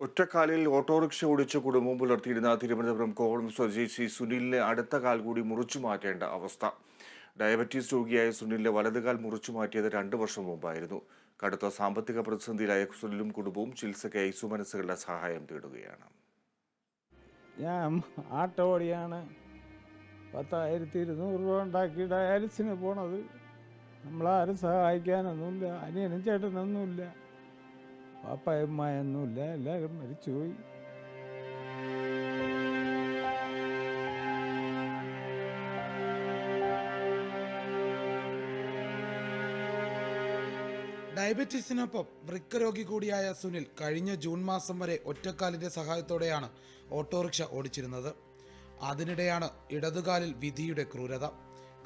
ഒറ്റക്കാലിൽ autorickshaw ഓടിച്ച് കുടുംബം പുലർത്തിയിരുന്ന തിരുവനന്തപുരം കോവളം സ്വദേശി സുനിലിനെ അടുത്ത കാൽ കൂടി മുറിച്ചു മാറ്റേണ്ട അവസ്ഥ. ഡയബറ്റീസ് രോഗിയായ സുനിലിന്റെ വലതുകാൽ മുറിച്ചു മാറ്റിയത് 2 വർഷം മുമ്പായിരുന്നു. കടുത്ത സാമ്പത്തിക പ്രതിസന്ധിയിലായ സുനിലും കുടുംബവും ചികിത്സയ്ക്കായി സുമനസ്സുകളുടെ സഹായം തേടുകയാണ്. ഞാൻ ആട്ടോ ഓടിയാണ് 10,200 രൂപ ഉണ്ടാക്കി ഡയാലിസിന് പോണത്. നമ്മളാരും സഹായിക്കാനൊന്നുമില്ല, അനിയനും ചേട്ടനൊന്നുമില്ല, പാപ്പായമ്മയൊന്നുമില്ല, എല്ലാവരും മരിച്ചുപോയി. ഡയബറ്റീസിനൊപ്പം വൃക്ക രോഗി കൂടിയായ സുനിൽ കഴിഞ്ഞ ജൂൺ മാസം വരെ ഒറ്റക്കാലിന്റെ സഹായത്തോടെയാണ് ഓട്ടോറിക്ഷ ഓടിച്ചിരുന്നത്. അതിനിടെയാണ് ഇടതുകാലിൽ വിധിയുടെ ക്രൂരത.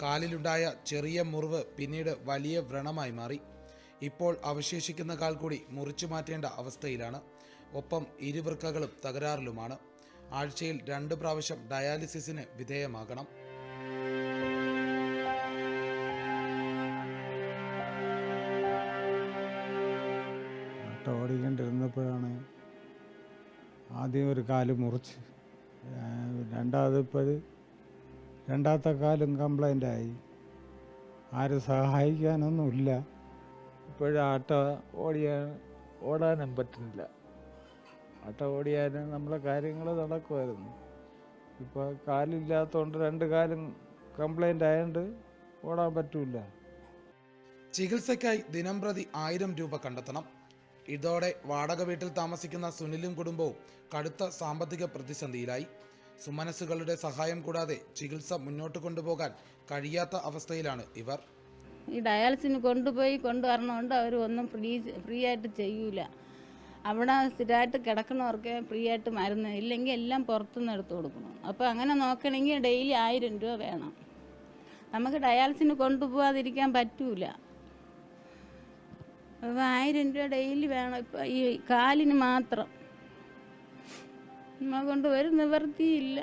കാലിലുണ്ടായ ചെറിയ മുറിവ് പിന്നീട് വലിയ വ്രണമായി മാറി. ഇപ്പോൾ അവശേഷിക്കുന്ന കാൽ കൂടി മുറിച്ചു മാറ്റേണ്ട അവസ്ഥയിലാണ്. ഒപ്പം ഇരുവൃക്കകളും തകരാറിലുമാണ്. ആഴ്ചയിൽ 2 പ്രാവശ്യം ഡയാലിസിസിന് വിധേയമാകണം. ആട്ടോ ഓടിക്കൊണ്ടിരുന്നപ്പോഴാണ് ആദ്യം ഒരു കാല് മുറിച്ച്, രണ്ടാമത്തെ കാലും കംപ്ലൈൻ്റായി. ആരും സഹായിക്കാനൊന്നുമില്ല. ഇപ്പോഴും ആട്ടോ ഓടാനും പറ്റുന്നില്ല. ആട്ടോ ഓടിയാലും നമ്മളെ കാര്യങ്ങൾ നടക്കുമായിരുന്നു. ഇപ്പോൾ കാലില്ലാത്തതുകൊണ്ട് 2 കാലും കംപ്ലൈൻ്റ് ആയതുകൊണ്ട് ഓടാൻ പറ്റില്ല. ചികിത്സയ്ക്കായി ദിനംപ്രതി 1000 രൂപ കണ്ടെത്തണം. ഇതോടെ വാടക വീട്ടിൽ താമസിക്കുന്ന സുനിലും കുടുംബവും കടുത്ത സാമ്പത്തിക പ്രതിസന്ധിയിലായി. സുമനസ്സുകളുടെ സഹായം കൂടാതെ ചികിത്സ മുന്നോട്ട് കൊണ്ടുപോകാൻ കഴിയാത്ത അവസ്ഥയിലാണ് ഇവർ. ഈ ഡയാലിസിന് കൊണ്ടുവരണമുണ്ട്. അവർ ഒന്നും ഫ്രീ ആയിട്ട് ചെയ്യൂല. അവിടെ സ്ഥിരമായിട്ട് കിടക്കണവർക്ക് ഫ്രീ ആയിട്ട് മരുന്ന്, ഇല്ലെങ്കിൽ എല്ലാം പുറത്തുനിന്ന് എടുത്തു കൊടുക്കണം. അപ്പോൾ അങ്ങനെ നോക്കണമെങ്കിൽ ഡെയിലി 1000 രൂപ വേണം. നമുക്ക് ഡയാലിസിന് കൊണ്ടുപോകാതിരിക്കാൻ പറ്റൂല. അപ്പോൾ 1000 രൂപ ഡെയിലി വേണം. ഇപ്പം ഈ കാലിന് മാത്രം നമ്മളെ കൊണ്ട് ഒരു നിവൃത്തിയില്ല.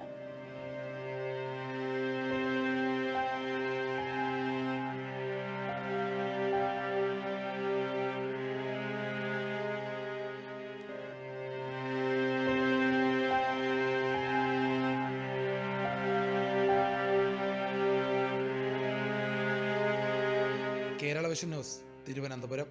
Kerala vision news, Thiruvananthapuram.